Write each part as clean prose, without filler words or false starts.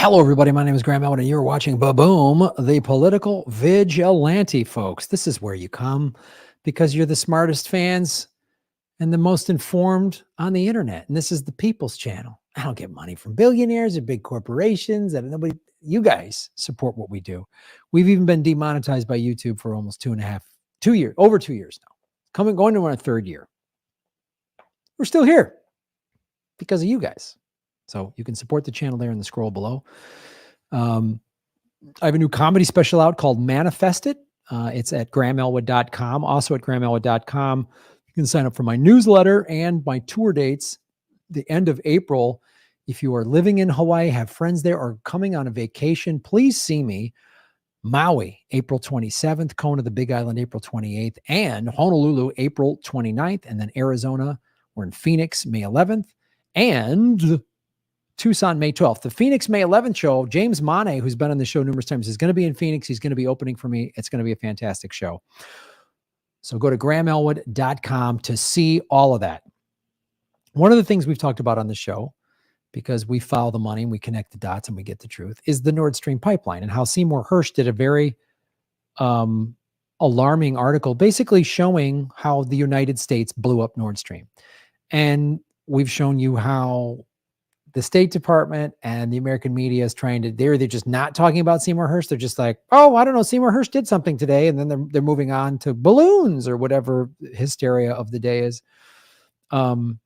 Hello, everybody. My name is Graham Elwood, and you're watching Ba-Boom, the Political Vigilante, folks. This is where you come because you're the smartest fans and the most informed on the internet. And this is the People's Channel. I don't get money from billionaires or big corporations. And nobody, you guys support what we do. We've even been demonetized by YouTube for almost 2 years, over 2 years now. Going to our third year. We're still here because of you guys. So you can support the channel there in the scroll below. I have a new comedy special out called Manifest It. It's at grahamelwood.com. Also at grahamelwood.com, you can sign up for my newsletter and my tour dates the end of April. If you are living in Hawaii, have friends there, or coming on a vacation, please see me. Maui, April 27th, Kona, the Big Island, April 28th, and Honolulu, April 29th, and then Arizona, we're in Phoenix, May 11th, and Tucson, May 12th. The Phoenix May 11th show, James Mane, who's been on the show numerous times, is going to be in Phoenix. He's going to be opening for me. It's going to be a fantastic show. So go to grahamelwood.com to see all of that. One of the things we've talked about on the show, because we follow the money and we connect the dots and we get the truth, is the Nord Stream pipeline, and how Seymour Hersh did a very alarming article basically showing how the United States blew up Nord Stream. And we've shown you how the State Department and the American media is trying to, they're just not talking about Seymour Hersh. They're just like, oh, I don't know, Seymour Hersh did something today. And then they're moving on to balloons or whatever hysteria of the day is. And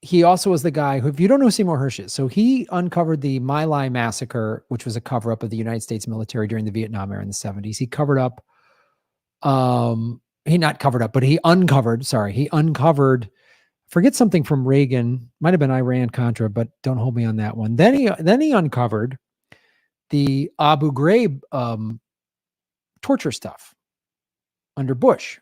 he also was the guy who, if you don't know who Seymour Hersh is, so he uncovered the My Lai massacre, which was a cover up of the United States military during the Vietnam era in the 70s. He covered up, he uncovered, forget something from Reagan, might have been Iran-Contra, but don't hold me on that one. Then he uncovered the Abu Ghraib torture stuff under Bush.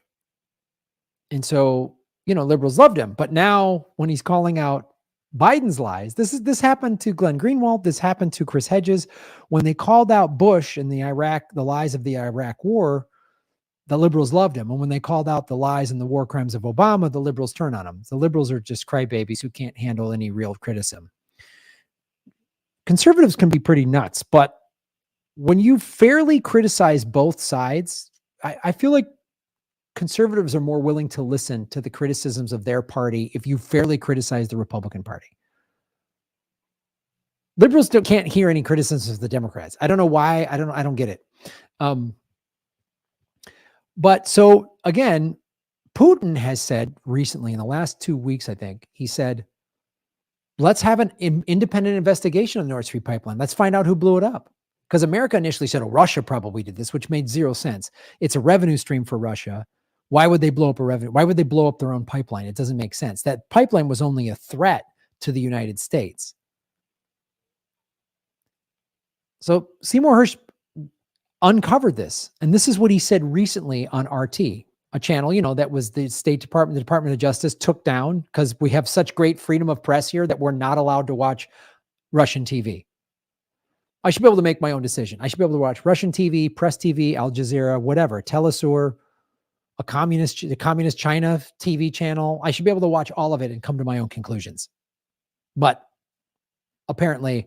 And so, liberals loved him. But now when he's calling out Biden's lies, this happened to Glenn Greenwald, this happened to Chris Hedges. When they called out Bush and the lies of the Iraq war, the liberals loved him. And when they called out the lies and the war crimes of Obama, the liberals turned on him. The liberals are just crybabies who can't handle any real criticism. Conservatives can be pretty nuts, but when you fairly criticize both sides, I feel like conservatives are more willing to listen to the criticisms of their party if you fairly criticize the Republican Party. Liberals can't hear any criticisms of the Democrats. I don't know why. I don't get it. But so again, Putin has said recently in the last 2 weeks, I think, he said, let's have an independent investigation of the Nord Stream pipeline. Let's find out who blew it up. Because America initially said, oh, Russia probably did this, which made zero sense. It's a revenue stream for Russia. Why would they blow up Why would they blow up their own pipeline? It doesn't make sense. That pipeline was only a threat to the United States. So Seymour Hersh uncovered this. And this is what he said recently on RT, a channel, that was the State Department, the Department of Justice took down because we have such great freedom of press here that we're not allowed to watch Russian TV. I should be able to make my own decision. I should be able to watch Russian TV, Press TV, Al Jazeera, whatever, Telesur, the communist China TV channel. I should be able to watch all of it and come to my own conclusions. But apparently,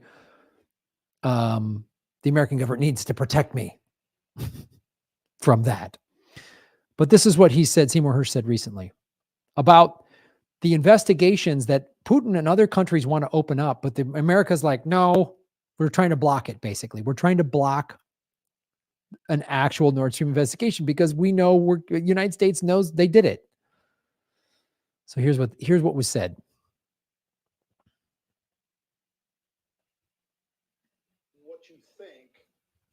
the American government needs to protect me from that. But this is what he said, Seymour Hersh said recently about the investigations that Putin and other countries want to open up, but America's like, no, we're trying to block it, basically. We're trying to block an actual Nord Stream investigation because we know the United States knows they did it. So here's what was said. What you think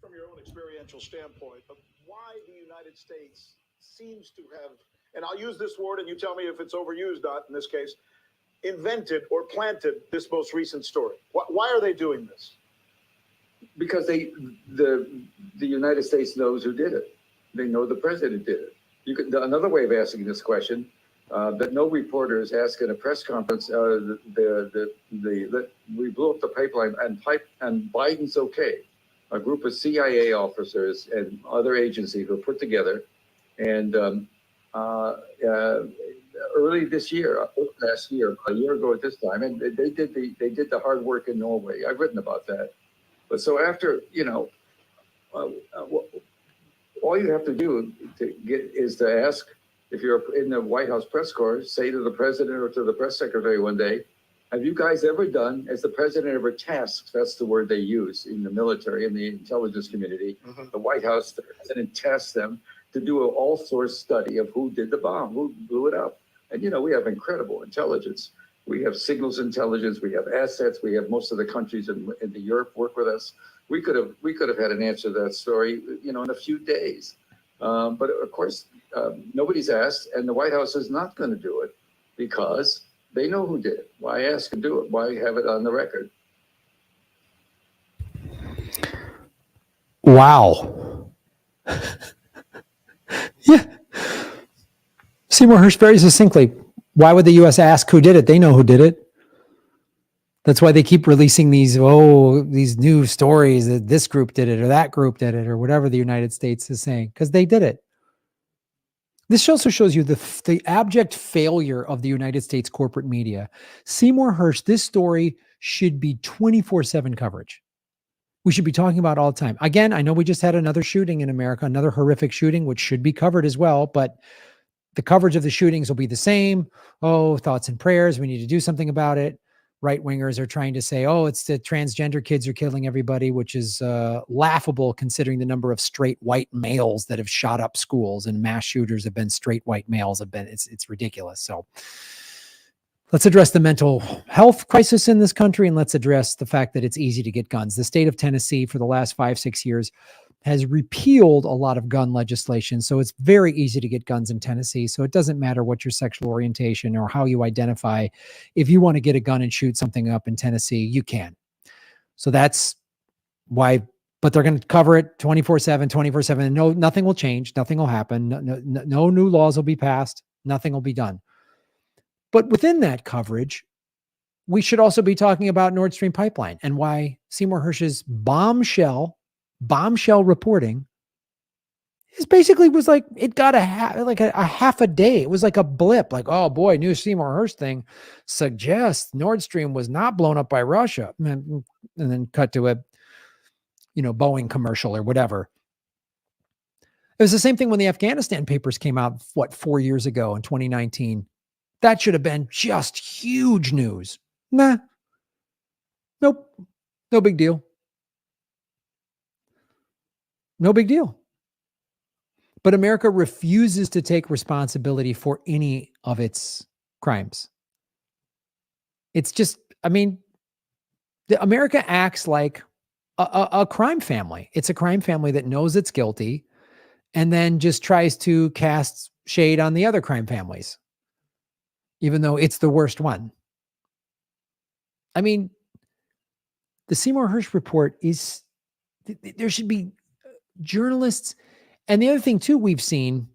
from your own experiential standpoint of why the United States seems to have, and I'll use this word and you tell me if it's overused, in this case, invented or planted this most recent story. Why are they doing this? Because the United States knows who did it. They know the president did it. Another way of asking this question that no reporter is asked in a press conference. We blew up the pipeline and Biden's okay. A group of CIA officers and other agencies were put together, and early this year, last year, a year ago at this time, and they did the hard work in Norway. I've written about that. But so after, all you have to do is to ask, if you're in the White House press corps, say to the president or to the press secretary one day, have you guys ever done, as the president ever tasks, that's the word they use in the military, in the intelligence community, the White House, the president tasks them to do an all-source study of who did the bomb, who blew it up. And, we have incredible intelligence. We have signals intelligence, we have assets, we have most of the countries in the Europe work with us. We could have had an answer to that story, in a few days. But of course, nobody's asked, and the White House is not going to do it because they know who did it. Why ask and do it? Why have it on the record? Wow. Yeah. Seymour Hersh very succinctly. Why would the U.S. ask who did it? They know who did it. That's why they keep releasing these new stories that this group did it or that group did it or whatever the United States is saying, because they did it. This also shows you the abject failure of the United States corporate media. Seymour Hersh, this story should be 24/7 coverage. We should be talking about all the time. Again, I know we just had another shooting in America, another horrific shooting, which should be covered as well, but the coverage of the shootings will be the same. Oh, thoughts and prayers. We need to do something about it. Right-wingers are trying to say, oh, it's the transgender kids are killing everybody, which is laughable considering the number of straight white males that have shot up schools, and mass shooters have been straight white males. It's ridiculous. So let's address the mental health crisis in this country, and let's address the fact that it's easy to get guns. The state of Tennessee for the last 5-6 years has repealed a lot of gun legislation. So it's very easy to get guns in Tennessee. So it doesn't matter what your sexual orientation or how you identify. If you want to get a gun and shoot something up in Tennessee, you can. So that's why, but they're going to cover it 24/7, 24/7. And no, nothing will change. Nothing will happen. No new laws will be passed. Nothing will be done. But within that coverage, we should also be talking about Nord Stream pipeline and why Seymour Hersh's bombshell reporting is basically was like, it got a half a day. It was like a blip, like, oh boy, new Seymour Hersh thing suggests Nord Stream was not blown up by Russia. And then cut to a, Boeing commercial or whatever. It was the same thing when the Afghanistan papers came out, 4 years ago in 2019. That should have been just huge news. Nah. Nope. No big deal. No big deal. But America refuses to take responsibility for any of its crimes. It's just, America acts like a crime family. It's a crime family that knows it's guilty and then just tries to cast shade on the other crime families, even though it's the worst one. The Seymour Hersh report is, there should be journalists. And the other thing too, we've seen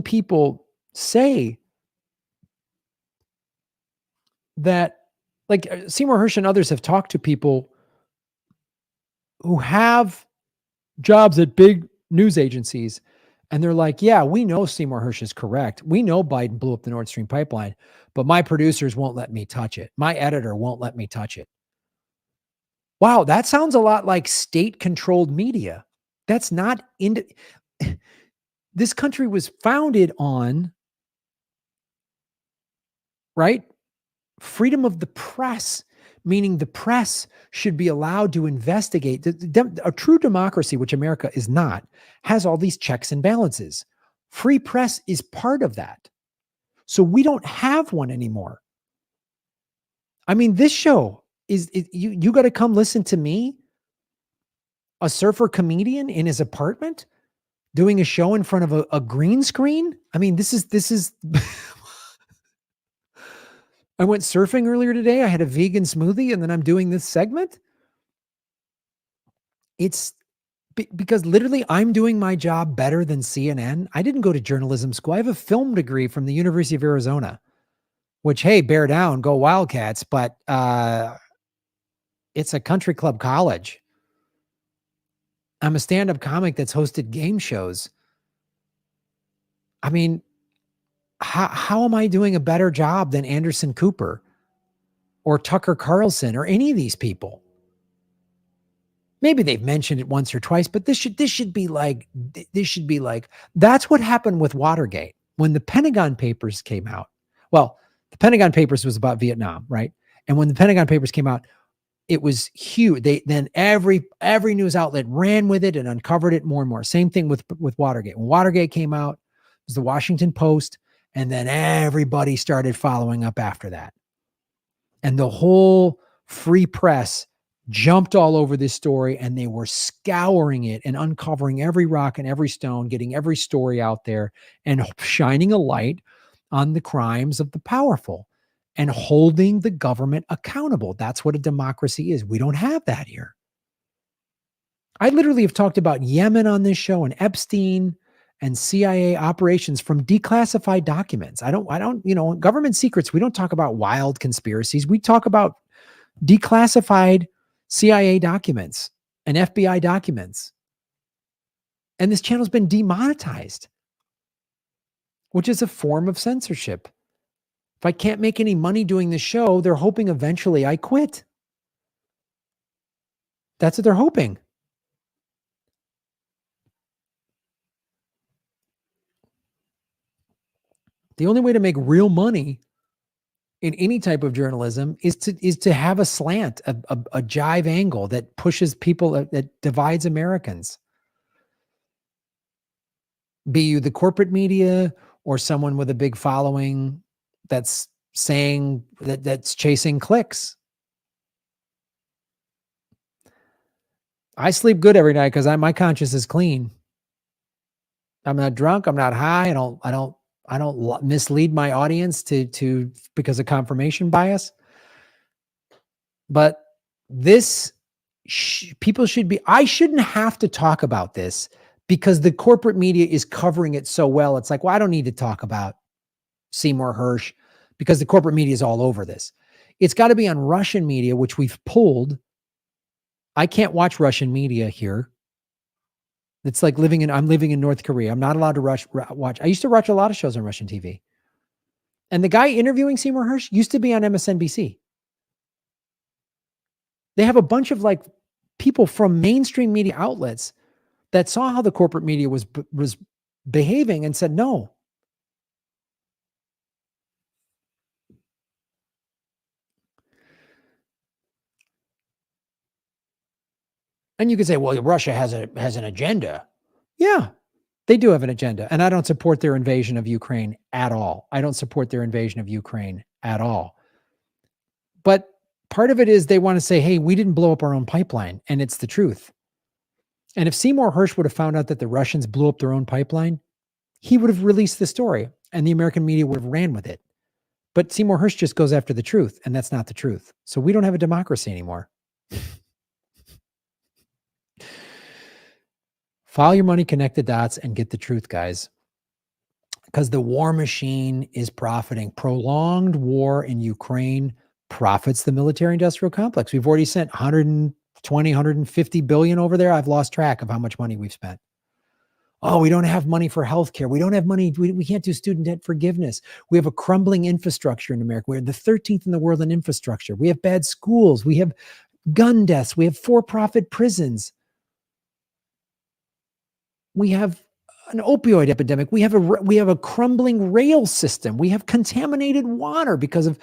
people say that, like Seymour Hersh and others have talked to people who have jobs at big news agencies. And they're like, yeah, we know Seymour Hersh is correct. We know Biden blew up the Nord Stream pipeline, but my producers won't let me touch it. My editor won't let me touch it. Wow, that sounds a lot like state-controlled media. That's not this country was founded on, right? Freedom of the press, meaning the press should be allowed to investigate. A true democracy, which America is not, has all these checks and balances. Free press is part of that. So we don't have one anymore. This show is, you got to come listen to me, a surfer comedian in his apartment doing a show in front of a green screen. This is I went surfing earlier today. I had a vegan smoothie and then I'm doing this segment. It's because literally I'm doing my job better than CNN. I didn't go to journalism school. I have a film degree from the University of Arizona, which, hey, bear down, go Wildcats, but it's a country club college. I'm a stand-up comic that's hosted game shows. how am I doing a better job than Anderson Cooper or Tucker Carlson or any of these people? Maybe they've mentioned it once or twice, but this should be like, that's what happened with Watergate. When the Pentagon Papers came out, well, the Pentagon Papers was about Vietnam, right? And when the Pentagon Papers came out, it was huge. Then every news outlet ran with it and uncovered it more and more. Same thing with Watergate. When Watergate came out, it was the Washington Post, and then everybody started following up after that. And the whole free press jumped all over this story, and they were scouring it and uncovering every rock and every stone, getting every story out there and shining a light on the crimes of the powerful and holding the government accountable. That's what a democracy is. We don't have that here. I literally have talked about Yemen on this show and Epstein and CIA operations from declassified documents. I don't, government secrets. We don't talk about wild conspiracies. We talk about declassified CIA documents and FBI documents. And this channel's been demonetized, which is a form of censorship. If I can't make any money doing the show, they're hoping eventually I quit. That's what they're hoping. The only way to make real money in any type of journalism is to have a slant, a jive angle that pushes people, that divides Americans. Be you the corporate media or someone with a big following that's saying that's chasing clicks. I sleep good every night because my conscience is clean. I'm not drunk. I'm not high. I don't mislead my audience to because of confirmation bias. But this people should be. I shouldn't have to talk about this because the corporate media is covering it so well. It's like, well, I don't need to talk about Seymour Hersh because the corporate media is all over this. It's got to be on Russian media, which we've pulled. I can't watch Russian media here. It's like I'm living in North Korea. I'm not allowed to watch. I used to watch a lot of shows on Russian TV. And the guy interviewing Seymour Hersh used to be on MSNBC. They have a bunch of like people from mainstream media outlets that saw how the corporate media was behaving and said, no. And you could say, well, Russia has an agenda. Yeah, they do have an agenda. And I don't support their invasion of Ukraine at all. I don't support their invasion of Ukraine at all. But part of it is they want to say, hey, we didn't blow up our own pipeline. And it's the truth. And if Seymour Hersh would have found out that the Russians blew up their own pipeline, he would have released the story and the American media would have ran with it. But Seymour Hersh just goes after the truth, and that's not the truth. So we don't have a democracy anymore. Follow your money, connect the dots, and get the truth, guys. Because the war machine is profiting. Prolonged war in Ukraine profits the military-industrial complex. We've already sent 120, 150 billion over there. I've lost track of how much money we've spent. Oh, we don't have money for healthcare. We don't have money. We can't do student debt forgiveness. We have a crumbling infrastructure in America. We're the 13th in the world in infrastructure. We have bad schools. We have gun deaths. We have for-profit prisons. We have an opioid epidemic. We have a crumbling rail system. We have contaminated water because of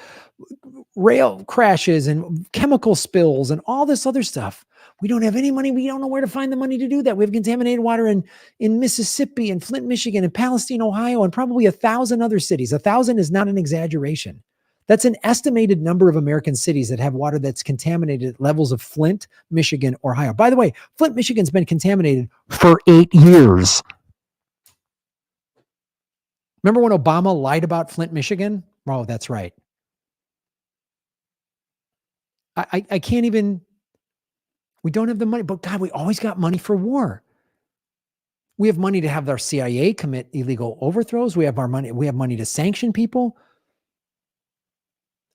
rail crashes and chemical spills and all this other stuff. We don't have any money. We don't know where to find the money to do that. We have contaminated water in Mississippi and Flint, Michigan and Palestine, Ohio, and probably 1,000 other cities. 1,000 is not an exaggeration. That's an estimated number of American cities that have water that's contaminated at levels of Flint, Michigan, or higher. By the way, Flint, Michigan's been contaminated for 8 years. Remember when Obama lied about Flint, Michigan? Oh, that's right. I can't even, we don't have the money, but God, we always got money for war. We have money to have our CIA commit illegal overthrows. We have money to sanction people.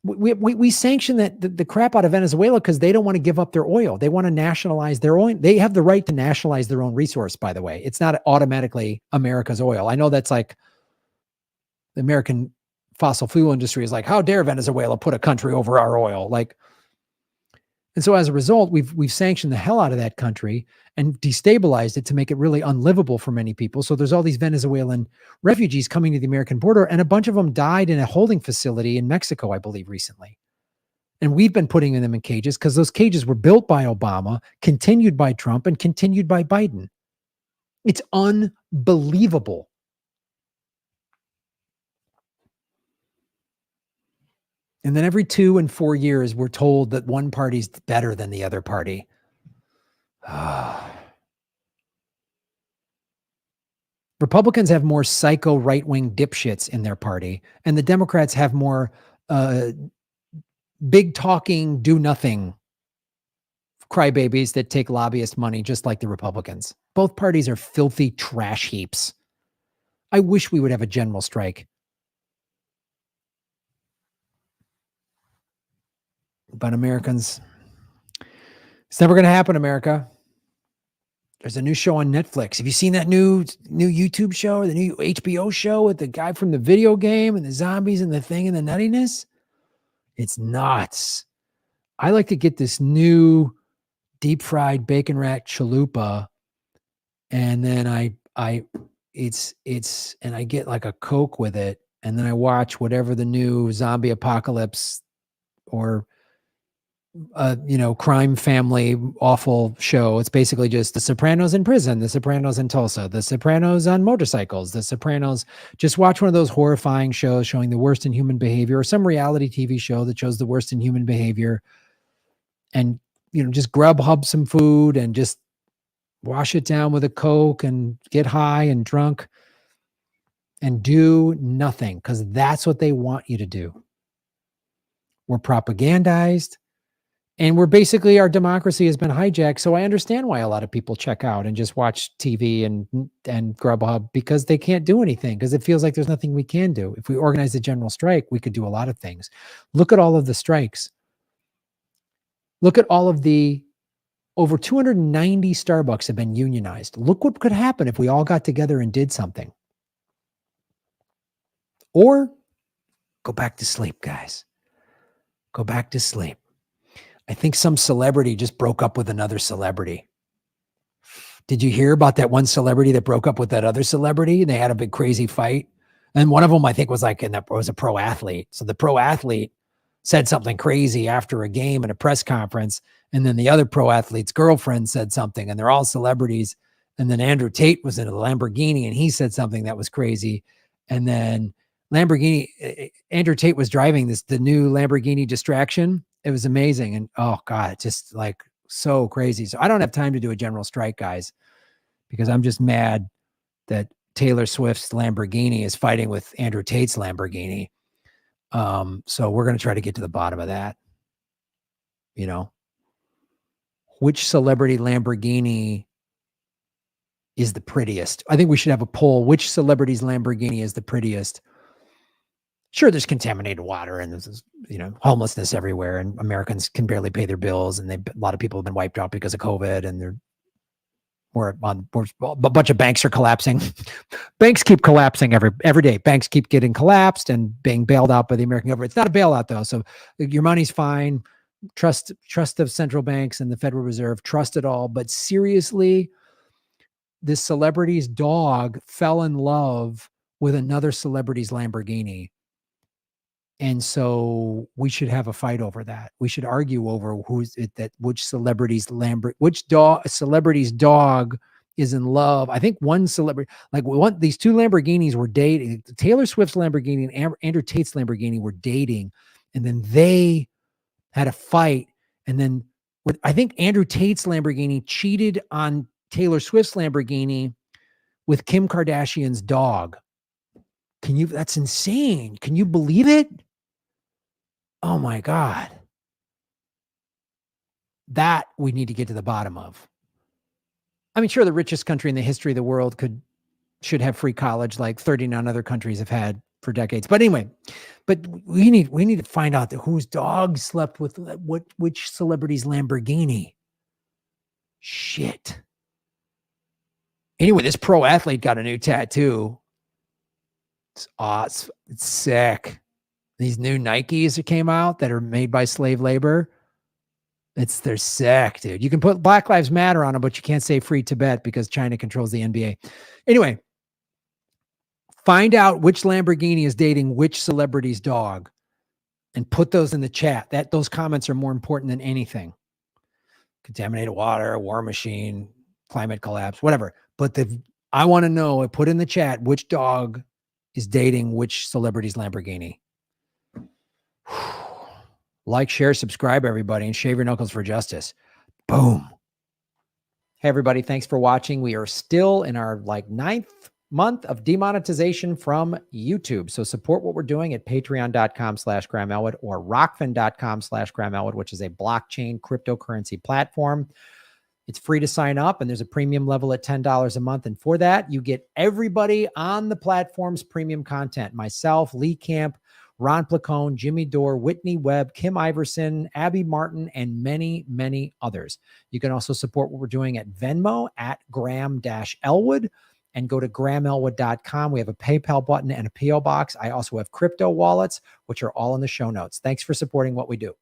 We sanction the crap out of Venezuela because they don't want to give up their oil. They want to nationalize their oil. They have the right to nationalize their own resource, by the way. It's not automatically America's oil. I know that's like The American fossil fuel industry is like, how dare Venezuela put a country over our oil? Like, and so as a result, we've sanctioned the hell out of that country and destabilized it to make it really unlivable for many people. So there's all these Venezuelan refugees coming to the American border, and a bunch of them died in a holding facility in Mexico, I believe, recently. And we've been putting them in cages because those cages were built by Obama, continued by Trump, and continued by Biden. It's unbelievable. And then every 2 and 4 years, we're told that one party's better than the other party. Republicans have more psycho right-wing dipshits in their party, and the Democrats have more big talking, do nothing crybabies that take lobbyist money, just like the Republicans. Both parties are filthy trash heaps. I wish we would have a general strike. But Americans, it's never going to happen, America. There's a new show on Netflix. Have you seen that new YouTube show or the new HBO show with the guy from the video game and the zombies and the thing and the nuttiness? It's nuts. I like to get this new deep fried bacon rack chalupa, and then I get like a Coke with it, and then I watch whatever the new zombie apocalypse or crime family awful show. It's basically just The Sopranos in prison, The Sopranos in Tulsa, The Sopranos on motorcycles, The Sopranos. Just watch one of those horrifying shows showing the worst in human behavior, or some reality TV show that shows the worst in human behavior, and just Grubhub some food and just wash it down with a Coke and get high and drunk and do nothing, because that's what they want you to do. We're propagandized. And we're basically, our democracy has been hijacked. So I understand why a lot of people check out and just watch TV and Grubhub, because they can't do anything, because it feels like there's nothing we can do. If we organize a general strike, we could do a lot of things. Look at all of the strikes. Look at all of the over 290 Starbucks have been unionized. Look what could happen if we all got together and did something. Or go back to sleep, guys. Go back to sleep. I think some celebrity just broke up with another celebrity. Did you hear about that one celebrity that broke up with that other celebrity? They had a big crazy fight. And one of them, I think, was was a pro athlete. So the pro athlete said something crazy after a game at a press conference. And then the other pro athlete's girlfriend said something, and they're all celebrities. And then Andrew Tate was in a Lamborghini and he said something that was crazy. And then Andrew Tate was driving the new Lamborghini Distraction. It was amazing. And oh God, just like so crazy. So I don't have time to do a general strike, guys, because I'm just mad that Taylor Swift's Lamborghini is fighting with Andrew Tate's Lamborghini. So we're going to try to get to the bottom of that. Which celebrity Lamborghini is the prettiest? I think we should have a poll. Which celebrity's Lamborghini is the prettiest? Sure, there's contaminated water and there's homelessness everywhere, and Americans can barely pay their bills, and a lot of people have been wiped out because of COVID, and a bunch of banks are collapsing. Banks keep collapsing every day. Banks keep getting collapsed and being bailed out by the American government. It's not a bailout though, so your money's fine. Trust of central banks and the Federal Reserve. Trust it all, but seriously, this celebrity's dog fell in love with another celebrity's Lamborghini. And so we should have a fight over that. We should argue over which celebrity's celebrity's dog is in love. I think one celebrity, these two Lamborghinis were dating. Taylor Swift's Lamborghini and Andrew Tate's Lamborghini were dating, and then they had a fight. And then I think Andrew Tate's Lamborghini cheated on Taylor Swift's Lamborghini with Kim Kardashian's dog. That's insane. Can you believe it? Oh my God. That we need to get to the bottom of. I mean, sure, the richest country in the history of the world should have free college like 39 other countries have had for decades. But anyway, we need to find out whose dog slept with which celebrity's Lamborghini. Shit. Anyway, this pro athlete got a new tattoo. It's awesome. It's sick. These new Nikes that came out that are made by slave labor. They're sick, dude. You can put Black Lives Matter on them, but you can't say free Tibet because China controls the NBA. Anyway, find out which Lamborghini is dating which celebrity's dog and put those in the chat. Those comments are more important than anything. Contaminated water, war machine, climate collapse, whatever. But I want to know, put in the chat which dog is dating which celebrity's Lamborghini. Like, share, subscribe, everybody, and shave your knuckles for justice. Boom. Hey, everybody. Thanks for watching. We are still in our 9th month of demonetization from YouTube. So support what we're doing at patreon.com/Graham Elwood or rockfin.com/Graham Elwood, which is a blockchain cryptocurrency platform. It's free to sign up, and there's a premium level at $10 a month. And for that, you get everybody on the platform's premium content. Myself, Lee Camp, Ron Placone, Jimmy Dore, Whitney Webb, Kim Iverson, Abby Martin, and many, many others. You can also support what we're doing at Venmo at Graham-Elwood and go to GrahamElwood.com. We have a PayPal button and a PO box. I also have crypto wallets, which are all in the show notes. Thanks for supporting what we do.